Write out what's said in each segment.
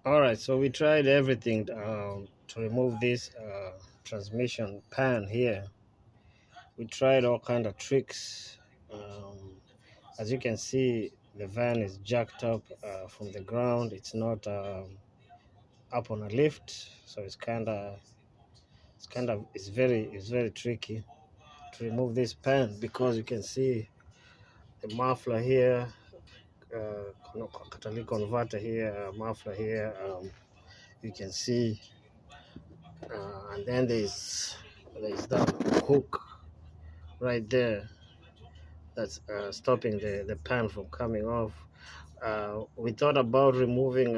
All right, so we tried everything to remove this transmission pan here. We tried all kind of tricks. As you can see, the van is jacked up from the ground. It's not up on a lift, so it's very tricky to remove this pan because you can see the muffler here, catalytic converter here, muffler here. You can see, and then there's that hook right there that's stopping the pan from coming off. We thought about removing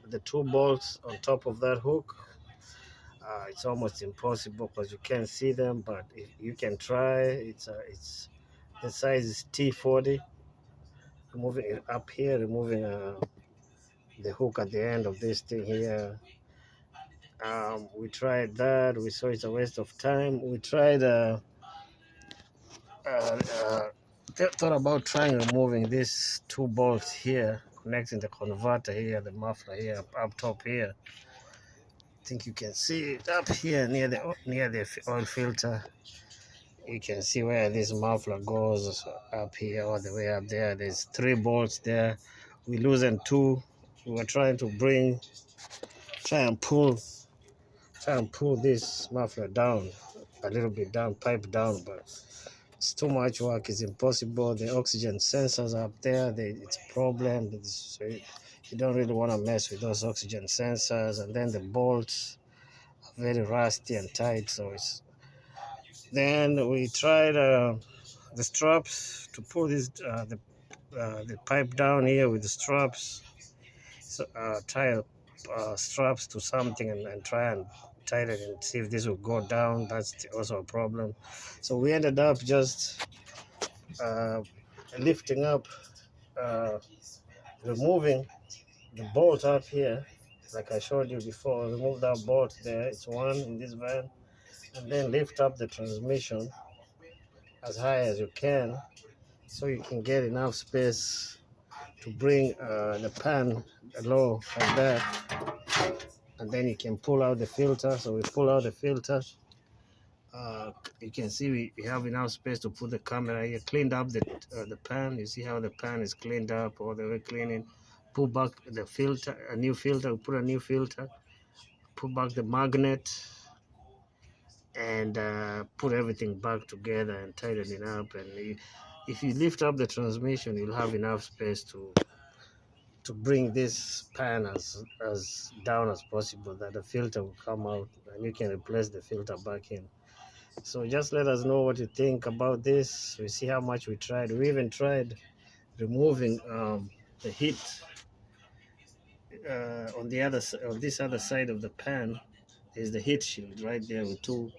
the two bolts on top of that hook. It's almost impossible because you can't see them, but if you can try. It's the size is T40. Removing it up here, removing the hook at the end of this thing here. We tried that. We saw it's a waste of time. We tried. Uh, uh, Thought about trying removing these two bolts here, connecting the converter here, the muffler here, up top here. I think you can see it up here near the oil filter. You can see where this muffler goes up here, all the way up there. There's three bolts there. We loosened two. We were trying to try and pull, this muffler down a little bit down, pipe down, but it's too much work. It's impossible. The oxygen sensors are up there. It's a problem. So you don't really want to mess with those oxygen sensors. And then the bolts are very rusty and tight. So Then we tried the straps to pull the pipe down here with the straps. So tie straps to something and try and tighten it and see if this will go down. That's also a problem. So we ended up just uh, lifting up, uh, removing the bolt up here, like I showed you before. Remove that bolt there, it's one in this van, and then lift up the transmission as high as you can so you can get enough space to bring the pan low like that, and then you can pull out the filter. So we pull out the filter. You can see we have enough space to put the camera here. Cleaned up the pan. You see how the pan is cleaned up, all the way cleaning. Pull back the filter, a new filter. We put a new filter. Put back the magnet and put everything back together and tighten it up. And if you lift up the transmission, you'll have enough space to bring this pan as down as possible, that the filter will come out and you can replace the filter back in. So just let us know what you think about this. We see how much we tried. We even tried removing the heat on this other side of the pan. Is the heat shield right there with two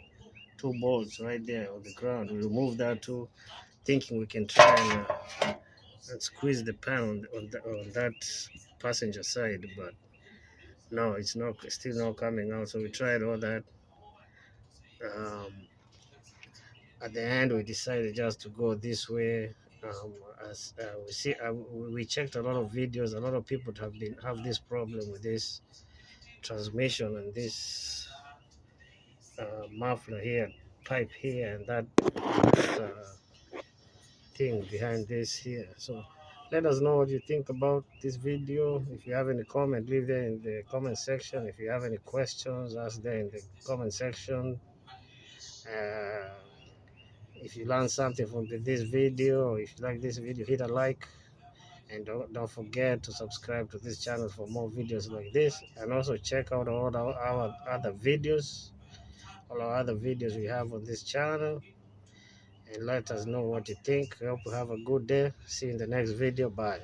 bolts right there on the ground. We removed that too, thinking we can try and squeeze the pan on that passenger side, but no, it's not still not coming out. So we tried all that. Um, at the end, we decided just to go this way. As we checked a lot of videos. A lot of people have this problem with this transmission and this muffler here, pipe here, and that thing behind this here. So let us know what you think about this video. If you have any comment, leave there in the comment section. If you have any questions, ask there in the comment section. Uh, if you learned something from this video, or if you like this video, hit a like. And don't forget to subscribe to this channel for more videos like this. And also check out all our other videos, all our other videos we have on this channel. And let us know what you think. I hope you have a good day. See you in the next video. Bye.